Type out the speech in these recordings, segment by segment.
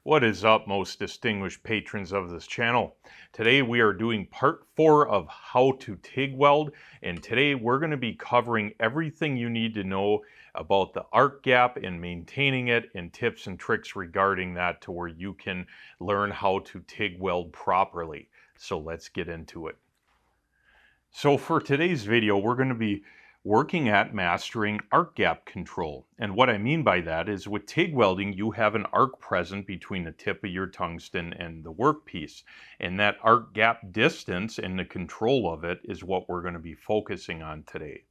What is up, most distinguished patrons of this channel? Today we are doing part 4 of how to TIG weld, and today we're going to be covering everything you need to know about the arc gap and maintaining it, and tips and tricks regarding that to where you can learn how to TIG weld properly. So let's get into it. So for today's video, we're going to be working at mastering arc gap control. And what I mean by that is with TIG welding, you have an arc present between the tip of your tungsten and the workpiece. And that arc gap distance and the control of it is what we're going to be focusing on today.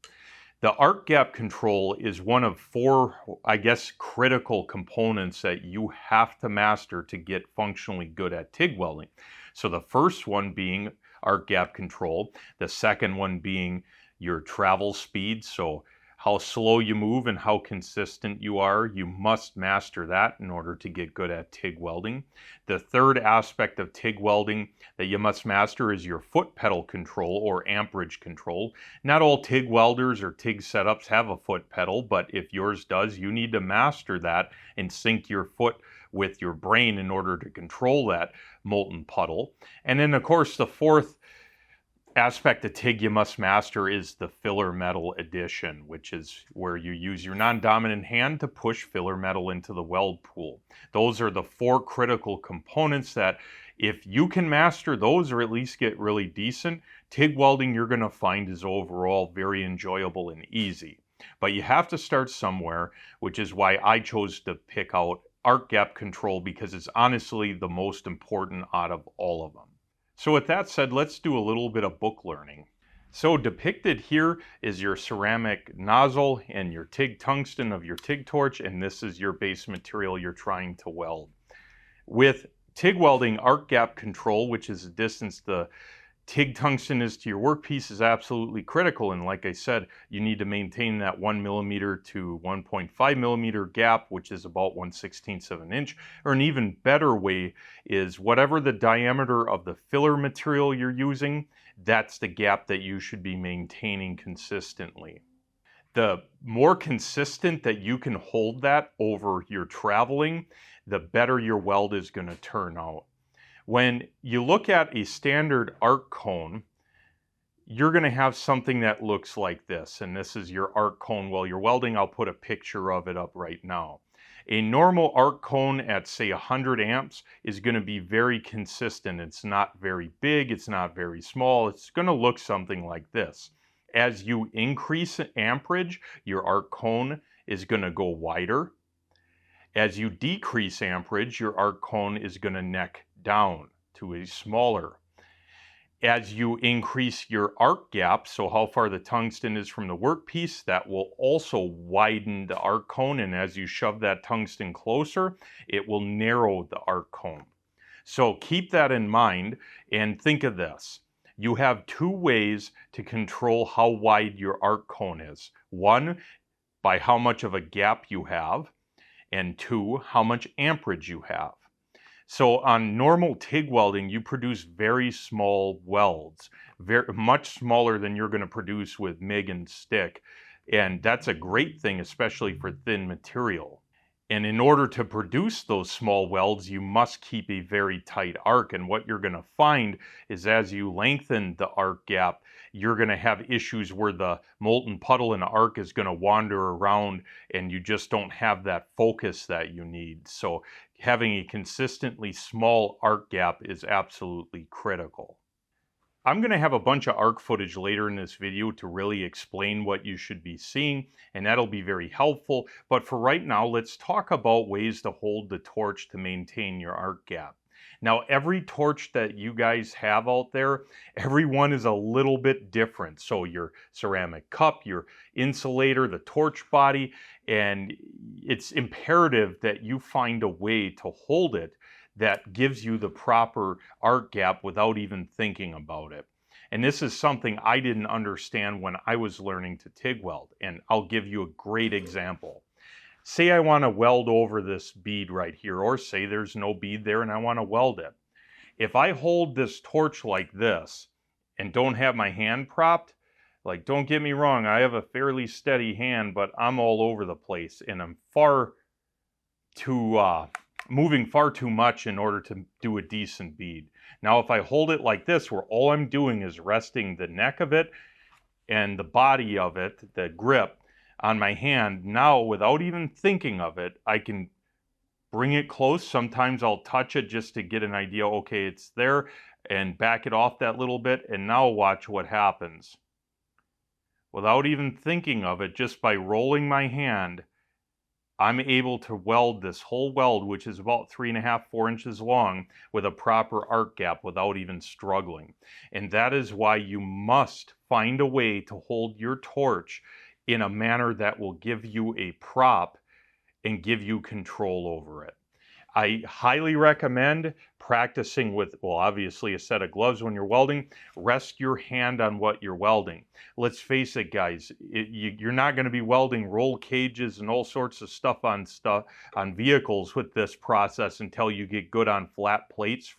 The arc gap control is one of 4, I guess, critical components that you have to master to get functionally good at TIG welding. So the first one being arc gap control, the second one being your travel speed, so how slow you move and how consistent you are. You must master that in order to get good at TIG welding. The third aspect of TIG welding that you must master is your foot pedal control or amperage control. Not all TIG welders or TIG setups have a foot pedal, but if yours does, you need to master that and sync your foot with your brain in order to control that molten puddle. And then of course the fourth aspect of TIG you must master is the filler metal addition, which is where you use your non-dominant hand to push filler metal into the weld pool. Those are the 4 critical components that if you can master those or at least get really decent, TIG welding you're going to find is overall very enjoyable and easy. But you have to start somewhere, which is why I chose to pick out arc gap control, because it's honestly the most important out of all of them. So with that said, let's do a little bit of book learning. So depicted here is your ceramic nozzle and your TIG tungsten of your TIG torch, and this is your base material you're trying to weld. With TIG welding, arc gap control, which is the distance the TIG tungsten is to your workpiece, is absolutely critical. And like I said, you need to maintain that 1 millimeter to 1.5 millimeter gap, which is about 1/16 of an inch. Or an even better way is whatever the diameter of the filler material you're using, that's the gap that you should be maintaining consistently. The more consistent that you can hold that over your traveling, the better your weld is going to turn out. When you look at a standard arc cone, you're going to have something that looks like this, and this is your arc cone while you're welding. I'll put a picture of it up right now. A normal arc cone at say 100 amps is going to be very consistent. It's not very big, it's not very small, it's going to look something like this. As you increase amperage, your arc cone is going to go wider. As you decrease amperage, your arc cone is going to neck down to a smaller. As you increase your arc gap, so how far the tungsten is from the workpiece, that will also widen the arc cone, and as you shove that tungsten closer, it will narrow the arc cone. So keep that in mind and think of this. You have 2 ways to control how wide your arc cone is. 1, by how much of a gap you have, and 2, how much amperage you have. So on normal TIG welding, you produce very small welds, much smaller than you're going to produce with MIG and stick. And that's a great thing, especially for thin material. And in order to produce those small welds, you must keep a very tight arc. And what you're going to find is as you lengthen the arc gap, you're going to have issues where the molten puddle in the arc is going to wander around and you just don't have that focus that you need. So having a consistently small arc gap is absolutely critical. I'm going to have a bunch of arc footage later in this video to really explain what you should be seeing, and that'll be very helpful. But for right now, let's talk about ways to hold the torch to maintain your arc gap. Now, every torch that you guys have out there, every one is a little bit different. So your ceramic cup, your insulator, the torch body, and it's imperative that you find a way to hold it that gives you the proper arc gap without even thinking about it. And this is something I didn't understand when I was learning to TIG weld, and I'll give you a great example. Say I want to weld over this bead right here, or say there's no bead there and I want to weld it. If I hold this torch like this and don't have my hand propped, like, don't get me wrong, I have a fairly steady hand, but I'm all over the place and I'm far too moving far too much in order to do a decent bead. Now, if I hold it like this, where all I'm doing is resting the neck of it and the body of it, the grip, on my hand, now without even thinking of it, I can bring it close. Sometimes I'll touch it just to get an idea, okay, it's there, and back it off that little bit, and now watch what happens. Without even thinking of it, just by rolling my hand, I'm able to weld this whole weld, which is about 3.5, 4 inches long, with a proper arc gap without even struggling. And that is why you must find a way to hold your torch in a manner that will give you a prop and give you control over it. I highly recommend practicing with, well, obviously a set of gloves when you're welding. Rest your hand on what you're welding. Let's face it, guys, you're not going to be welding roll cages and all sorts of stuff on vehicles with this process until you get good on flat plates.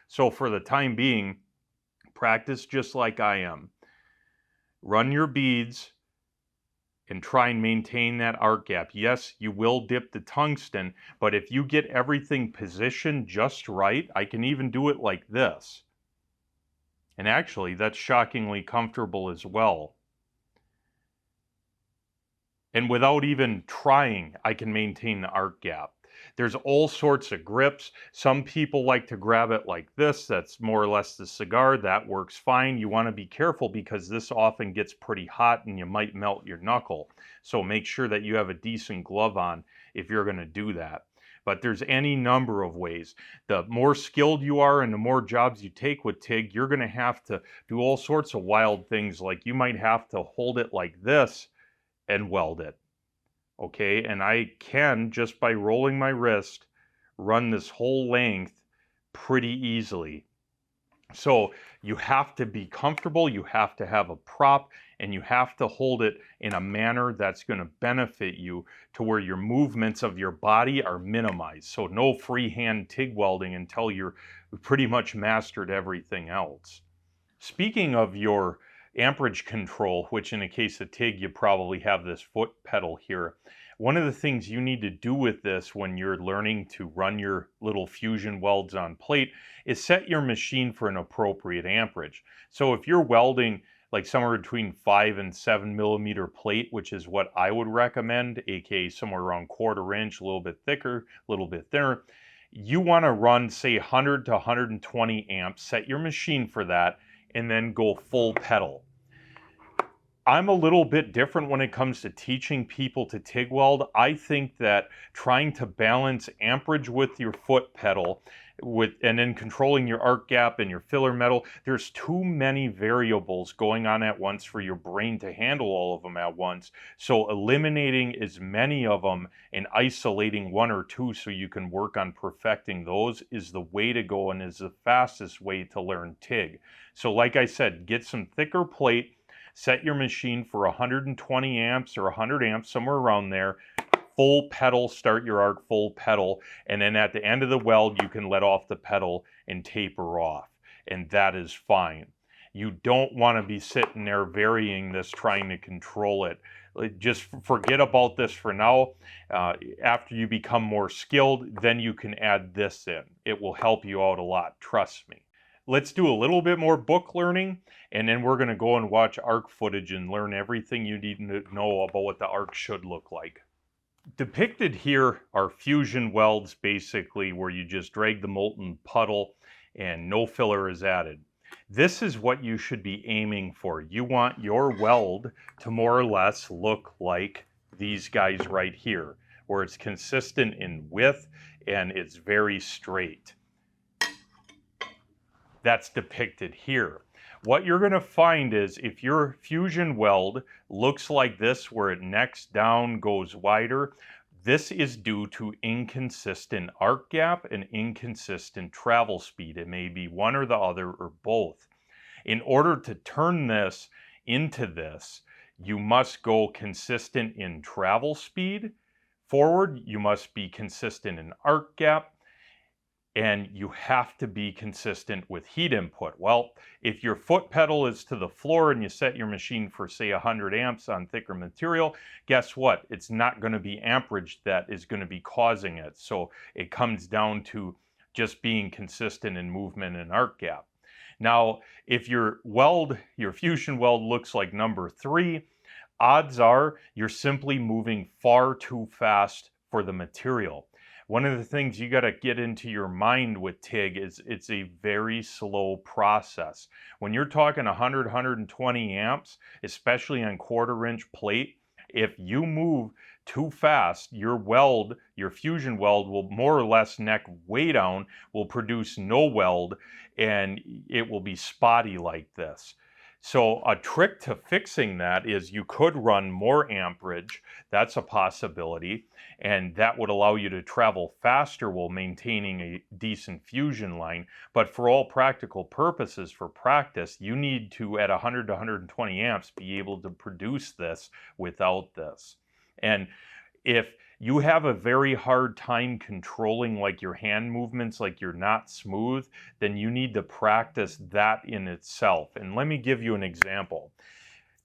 So for the time being, practice just like I am. Run your beads and try and maintain that arc gap. Yes, you will dip the tungsten, but if you get everything positioned just right, I can even do it like this. And actually, that's shockingly comfortable as well. And without even trying, I can maintain the arc gap. There's all sorts of grips. Some people like to grab it like this. That's more or less the cigar. That works fine. You want to be careful because this often gets pretty hot and you might melt your knuckle. So make sure that you have a decent glove on if you're going to do that. But there's any number of ways. The more skilled you are and the more jobs you take with TIG, you're going to have to do all sorts of wild things. Like you might have to hold it like this and weld it. Okay, and I can, just by rolling my wrist, run this whole length pretty easily. So you have to be comfortable, you have to have a prop, and you have to hold it in a manner that's going to benefit you to where your movements of your body are minimized. So no freehand TIG welding until you're pretty much mastered everything else. Speaking of your amperage control, which in the case of TIG, you probably have this foot pedal here. One of the things you need to do with this when you're learning to run your little fusion welds on plate is set your machine for an appropriate amperage. So if you're welding like somewhere between 5 and 7 millimeter plate, which is what I would recommend, aka somewhere around 1/4 inch, a little bit thicker, a little bit thinner, you want to run say 100 to 120 amps, set your machine for that, and then go full pedal. I'm a little bit different when it comes to teaching people to TIG weld. I think that trying to balance amperage with your foot pedal and then controlling your arc gap and your filler metal, there's too many variables going on at once for your brain to handle all of them at once. So eliminating as many of them and isolating one or two so you can work on perfecting those is the way to go and is the fastest way to learn TIG. So like I said, get some thicker plate, set your machine for 120 amps or 100 amps, somewhere around there, full pedal, start your arc full pedal, and then at the end of the weld, you can let off the pedal and taper off, and that is fine. You don't want to be sitting there varying this, trying to control it. Just forget about this for now. After you become more skilled, then you can add this in. It will help you out a lot, trust me. Let's do a little bit more book learning, and then we're going to go and watch arc footage and learn everything you need to know about what the arc should look like. Depicted here are fusion welds, basically, where you just drag the molten puddle and no filler is added. This is what you should be aiming for. You want your weld to more or less look like these guys right here, where it's consistent in width and it's very straight. That's depicted here. What you're going to find is if your fusion weld looks like this, where it necks down, goes wider, this is due to inconsistent arc gap and inconsistent travel speed. It may be one or the other or both. In order to turn this into this, you must go consistent in travel speed. Forward, you must be consistent in arc gap. and you have to be consistent with heat input. Well, if your foot pedal is to the floor and you set your machine for, say, 100 amps on thicker material, guess what? It's not going to be amperage that is going to be causing it. So it comes down to just being consistent in movement and arc gap. Now, if your fusion weld looks like number 3, odds are you're simply moving far too fast for the material. One of the things you got to get into your mind with TIG is it's a very slow process. When you're talking 100, 120 amps, especially on 1/4 inch plate, if you move too fast, your fusion weld will more or less neck way down, will produce no weld, and it will be spotty like this. So a trick to fixing that is you could run more amperage. That's a possibility, and that would allow you to travel faster while maintaining a decent fusion line. But for all practical purposes, for practice, you need to, at 100 to 120 amps, be able to produce this without this. And if you have a very hard time controlling like your hand movements, like you're not smooth, then you need to practice that in itself. And let me give you an example.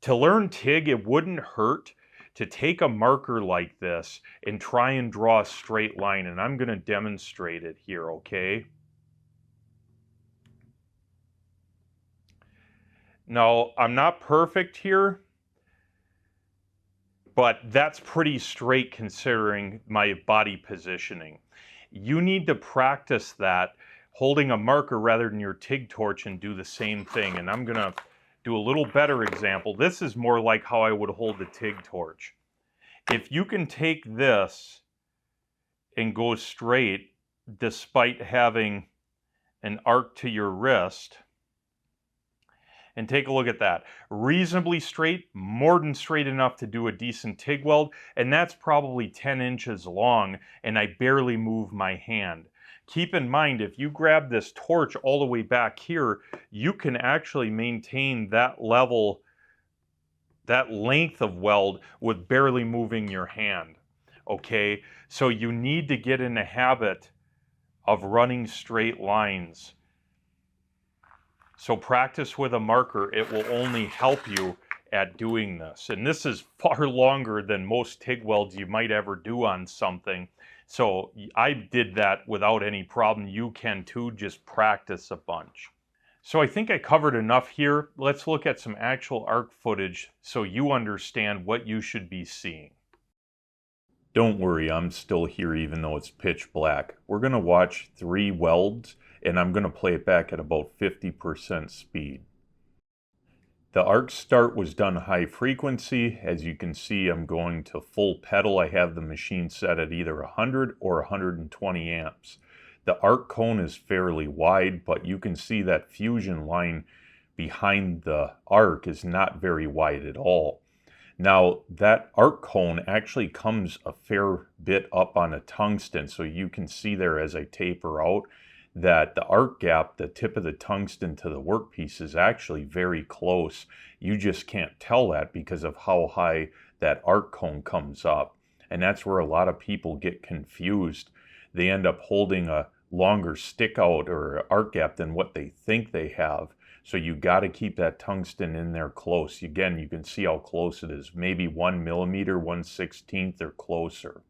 To learn TIG, it wouldn't hurt to take a marker like this and try and draw a straight line. And I'm going to demonstrate it here, okay? Now, I'm not perfect here, but that's pretty straight considering my body positioning. You need to practice that holding a marker rather than your TIG torch and do the same thing. And I'm gonna do a little better example. This is more like how I would hold the TIG torch. If you can take this and go straight despite having an arc to your wrist, and take a look at that. Reasonably straight, more than straight enough to do a decent TIG weld, and that's probably 10 inches long, and I barely move my hand. Keep in mind, if you grab this torch all the way back here, you can actually maintain that level, that length of weld with barely moving your hand, okay? So you need to get in the habit of running straight lines. So practice with a marker. It will only help you at doing this. And this is far longer than most TIG welds you might ever do on something. So I did that without any problem. You can too, just practice a bunch. So I think I covered enough here. Let's look at some actual arc footage so you understand what you should be seeing. Don't worry, I'm still here even though it's pitch black. We're going to watch 3 welds, and I'm going to play it back at about 50% speed. The arc start was done high frequency. As you can see, I'm going to full pedal. I have the machine set at either 100 or 120 amps. The arc cone is fairly wide, but you can see that fusion line behind the arc is not very wide at all. Now, that arc cone actually comes a fair bit up on a tungsten, so you can see there as I taper out that the arc gap, the tip of the tungsten to the workpiece, is actually very close. You just can't tell that because of how high that arc cone comes up. And that's where a lot of people get confused. They end up holding a longer stick out or arc gap than what they think they have. So you got to keep that tungsten in there close. Again, you can see how close it is. Maybe 1 millimeter, 1/16 or closer.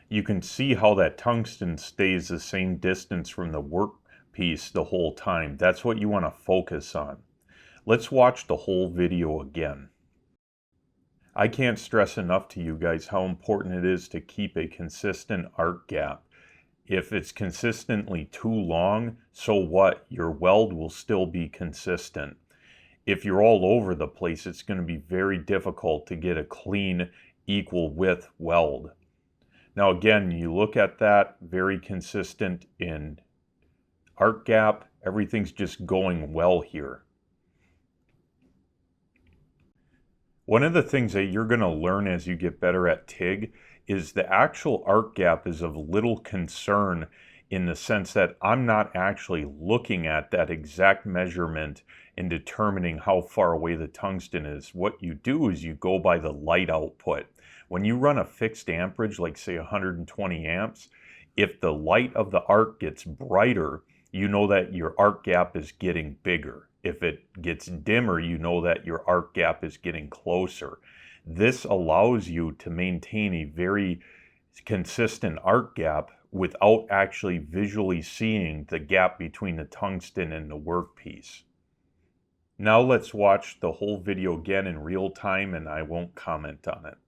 You can see how that tungsten stays the same distance from the workpiece the whole time. That's what you want to focus on. Let's watch the whole video again. I can't stress enough to you guys how important it is to keep a consistent arc gap. If it's consistently too long, so what? Your weld will still be consistent. If you're all over the place, it's going to be very difficult to get a clean, equal width weld. Now again, you look at that, very consistent in arc gap. Everything's just going well here. One of the things that you're going to learn as you get better at TIG is the actual arc gap is of little concern in the sense that I'm not actually looking at that exact measurement and determining how far away the tungsten is. What you do is you go by the light output. When you run a fixed amperage, like say 120 amps, If the light of the arc gets brighter, you know that your arc gap is getting bigger. If it gets dimmer, you know that your arc gap is getting closer. This allows you to maintain a very consistent arc gap without actually visually seeing the gap between the tungsten and the workpiece. Now let's watch the whole video again in real time, and I won't comment on it.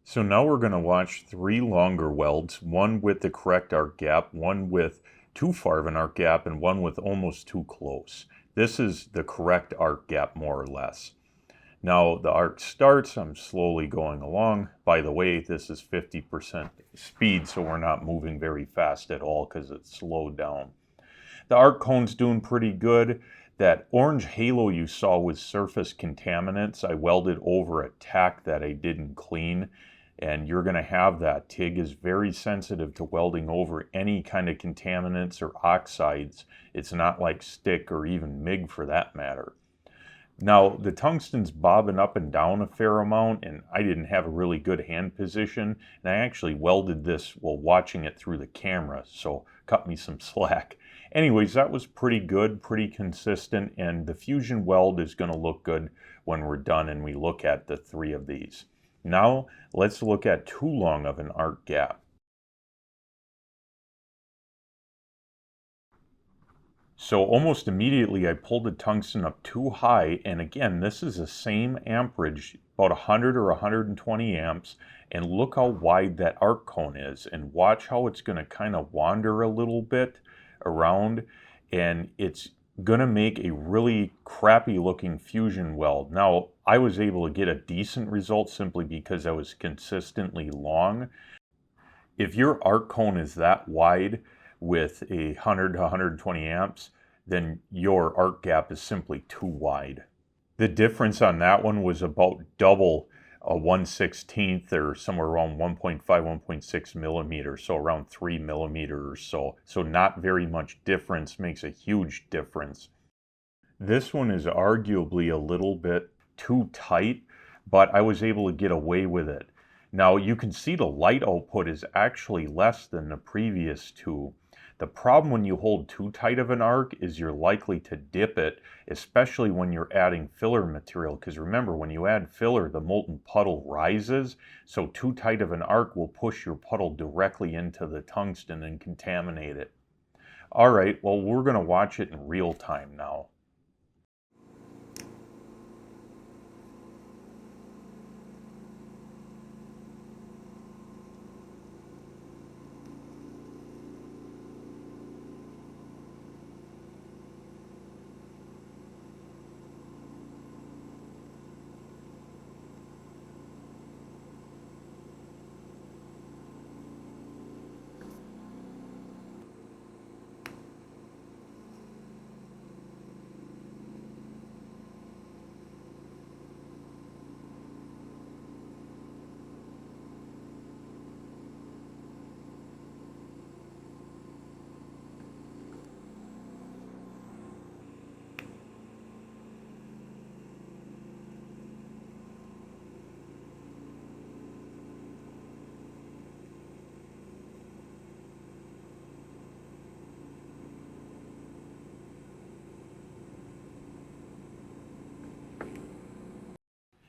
So now we're going to watch 3 longer welds, one with the correct arc gap, one with too far of an arc gap, and one with almost too close. This is the correct arc gap, more or less. Now the arc starts, I'm slowly going along. By the way, this is 50% speed, so we're not moving very fast at all because it's slowed down. The arc cone's doing pretty good. That orange halo you saw with surface contaminants, I welded over a tack that I didn't clean. And you're going to have that. TIG is very sensitive to welding over any kind of contaminants or oxides. It's not like stick or even MIG for that matter. Now, the tungsten's bobbing up and down a fair amount, and I didn't have a really good hand position, and I actually welded this while watching it through the camera, so cut me some slack. Anyways, that was pretty good, pretty consistent, and the fusion weld is going to look good when we're done and we look at the 3 of these. Now, let's look at too long of an arc gap. So almost immediately I pulled the tungsten up too high, and again, this is the same amperage, about 100 or 120 amps, and look how wide that arc cone is, and watch how it's going to kind of wander a little bit around, and it's going to make a really crappy looking fusion weld. Now, I was able to get a decent result simply because I was consistently long. If your arc cone is that wide with 100 to 120 amps, then your arc gap is simply too wide. The difference on that one was about double a 1/16 or somewhere around 1.5, 1.6 millimeters, so around 3 millimeters or so. So not very much difference, makes a huge difference. This one is arguably a little bit too tight, but I was able to get away with it. Now you can see the light output is actually less than the previous 2. The problem when you hold too tight of an arc is you're likely to dip it, especially when you're adding filler material, because remember, when you add filler, the molten puddle rises, so too tight of an arc will push your puddle directly into the tungsten and contaminate it. All right, well, we're going to watch it in real time now.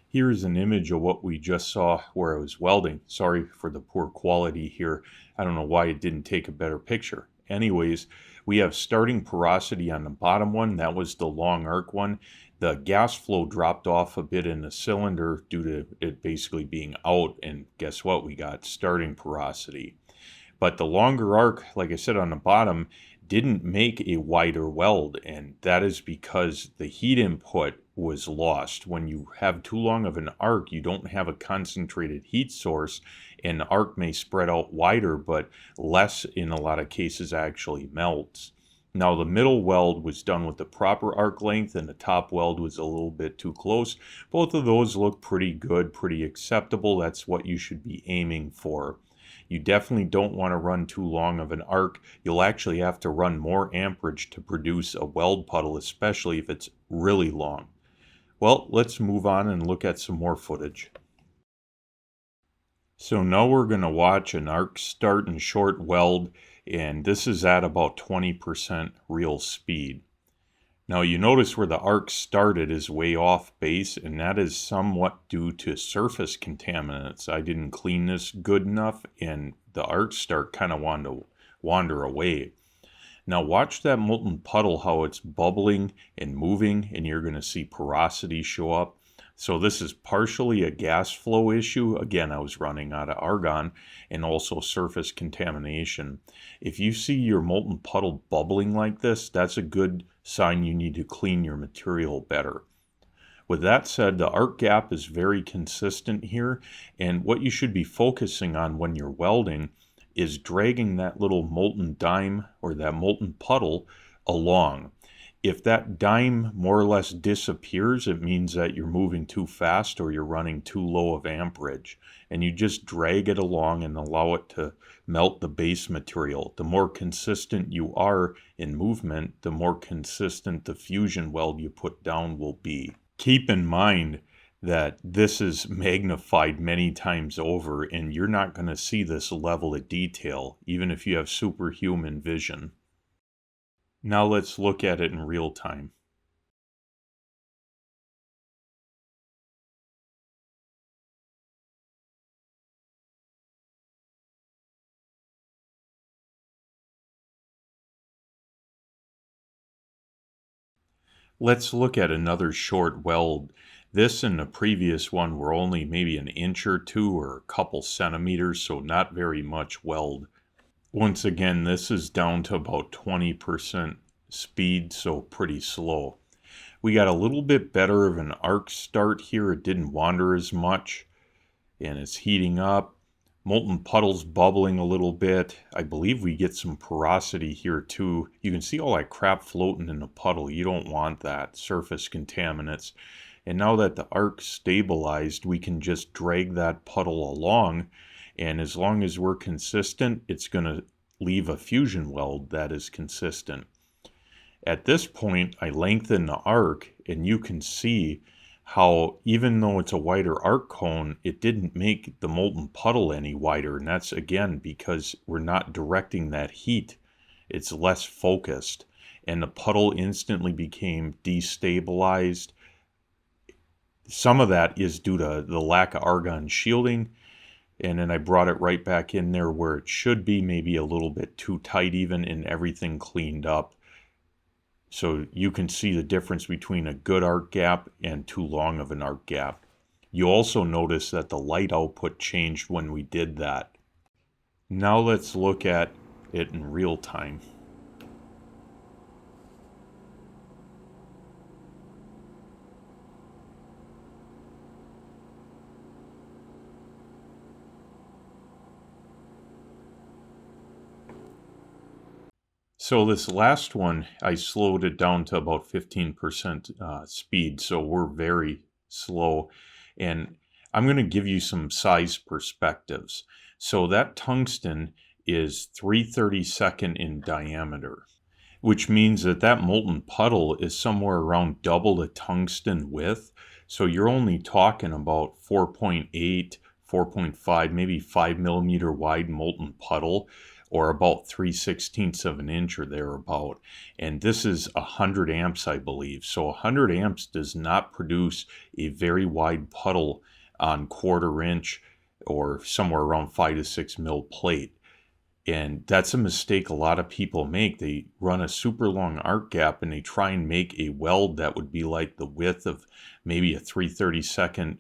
Here is an image of what we just saw where I was welding. Sorry for the poor quality here. I don't know why it didn't take a better picture. Anyways, we have starting porosity on the bottom one. That was the long arc one. The gas flow dropped off a bit in the cylinder due to it basically being out. And guess what? We got starting porosity. But the longer arc, like I said on the bottom, didn't make a wider weld. And that is because the heat input was lost. When you have too long of an arc, you don't have a concentrated heat source, and the arc may spread out wider, but less in a lot of cases actually melts. Now the middle weld was done with the proper arc length, and the top weld was a little bit too close. Both of those look pretty good, pretty acceptable. That's what you should be aiming for. You definitely don't want to run too long of an arc. You'll actually have to run more amperage to produce a weld puddle, especially if it's really long. Well, let's move on and look at some more footage. So now we're going to watch an arc start and short weld, and this is at about 20% real speed. Now you notice where the arc started is way off base, and that is somewhat due to surface contaminants. I didn't clean this good enough, and the arc start kind of wanted to wander away. Now watch that molten puddle, how it's bubbling and moving, and you're going to see porosity show up. So this is partially a gas flow issue. Again, I was running out of argon, and also surface contamination. If you see your molten puddle bubbling like this, that's a good sign you need to clean your material better. With that said, the arc gap is very consistent here, and what you should be focusing on when you're welding is dragging that little molten dime or that molten puddle along. If that dime more or less disappears, it means that you're moving too fast or you're running too low of amperage. And you just drag it along and allow it to melt the base material. The more consistent you are in movement, the more consistent the fusion weld you put down will be. Keep in mind that this is magnified many times over, and you're not going to see this level of detail, even if you have superhuman vision. Now let's look at it in real time. Let's look at another short weld. This and the previous one were only maybe an inch or two or a couple centimeters, so not very much weld. Once again, this is down to about 20% speed, so pretty slow. We got a little bit better of an arc start here. It didn't wander as much, and it's heating up. Molten puddles bubbling a little bit. I believe we get some porosity here too. You can see all that crap floating in the puddle. You don't want that. Surface contaminants. And now that the arc stabilized, we can just drag that puddle along, and as long as we're consistent, it's going to leave a fusion weld that is consistent. At this point, I lengthen the arc, and you can see how even though it's a wider arc cone, it didn't make the molten puddle any wider, and that's again because we're not directing that heat. It's less focused, and the puddle instantly became destabilized. Some of that is due to the lack of argon shielding, and then I brought it right back in there where it should be, maybe a little bit too tight even, and everything cleaned up. So you can see the difference between a good arc gap and too long of an arc gap. You also notice that the light output changed when we did that. Now let's look at it in real time. So this last one, I slowed it down to about 15% speed, so we're very slow. And I'm going to give you some size perspectives. So that tungsten is 3/32 in diameter, which means that that molten puddle is somewhere around double the tungsten width. So you're only talking about 4.8, 4.5, maybe 5 millimeter wide molten puddle, or about 3/16 of an inch or thereabout. And this is 100 amps, I believe. So 100 amps does not produce a very wide puddle on 1/4 inch or somewhere around 5 to 6 mil plate. And that's a mistake a lot of people make. They run a super long arc gap and they try and make a weld that would be like the width of maybe a 3/32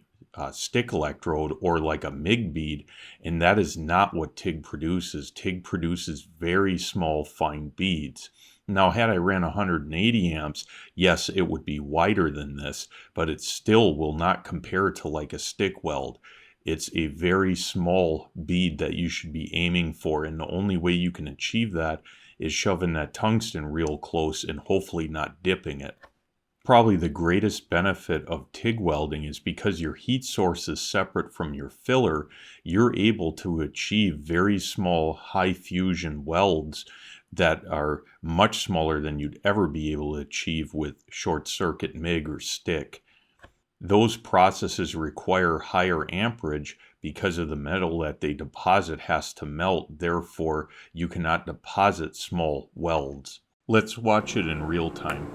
stick electrode or like a MIG bead, and that is not what TIG produces. TIG produces very small, fine beads. Now, had I ran 180 amps, yes, it would be wider than this, but it still will not compare to like a stick weld. It's a very small bead that you should be aiming for, and the only way you can achieve that is shoving that tungsten real close and hopefully not dipping it. Probably the greatest benefit of TIG welding is because your heat source is separate from your filler, you're able to achieve very small high fusion welds that are much smaller than you'd ever be able to achieve with short circuit MIG or stick. Those processes require higher amperage because of the metal that they deposit has to melt, therefore you cannot deposit small welds. Let's watch it in real time.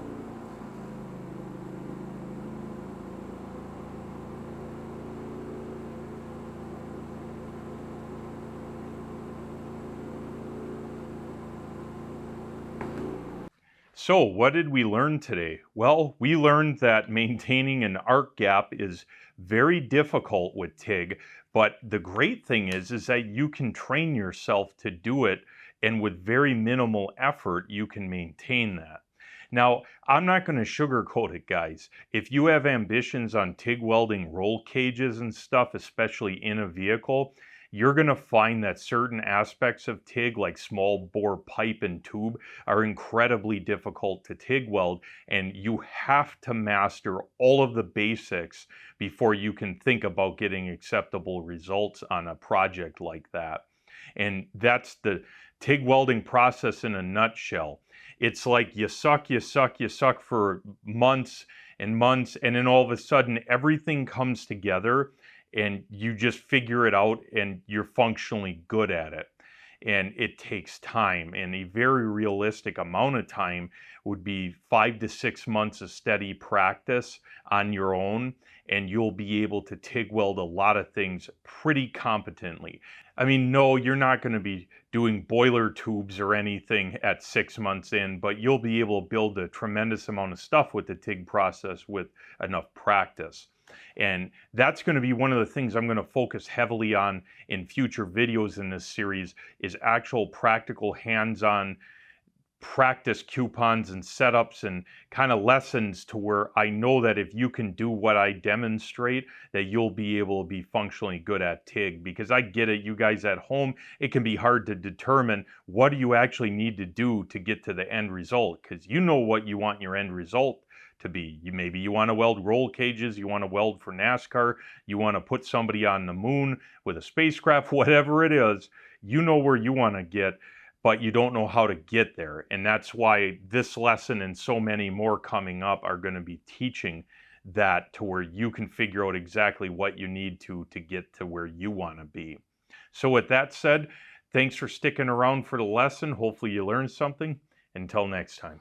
So, what did we learn today? Well, we learned that maintaining an arc gap is very difficult with TIG, but the great thing is that you can train yourself to do it, and with very minimal effort, you can maintain that. Now, I'm not going to sugarcoat it, guys. If you have ambitions on TIG welding roll cages and stuff, especially in a vehicle, you're going to find that certain aspects of TIG, like small bore pipe and tube, are incredibly difficult to TIG weld, and you have to master all of the basics before you can think about getting acceptable results on a project like that. And that's the TIG welding process in a nutshell. It's like you suck, you suck, you suck for months and months, and then all of a sudden everything comes together and you just figure it out and you're functionally good at it. And it takes time, and a very realistic amount of time would be 5 to 6 months of steady practice on your own, and you'll be able to TIG weld a lot of things pretty competently. I mean, no, you're not going to be doing boiler tubes or anything at 6 months in, but you'll be able to build a tremendous amount of stuff with the TIG process with enough practice. And that's going to be one of the things I'm going to focus heavily on in future videos in this series, is actual practical hands-on practice coupons and setups and kind of lessons, to where I know that if you can do what I demonstrate, that you'll be able to be functionally good at TIG. Because I get it, you guys at home, it can be hard to determine what do you actually need to do to get to the end result, because you know what you want your end result to be. Maybe you want to weld roll cages, you want to weld for NASCAR, you want to put somebody on the moon with a spacecraft, whatever it is, you know where you want to get, but you don't know how to get there. And that's why this lesson and so many more coming up are going to be teaching that, to where you can figure out exactly what you need to get to where you want to be. So with that said, thanks for sticking around for the lesson. Hopefully you learned something. Until next time.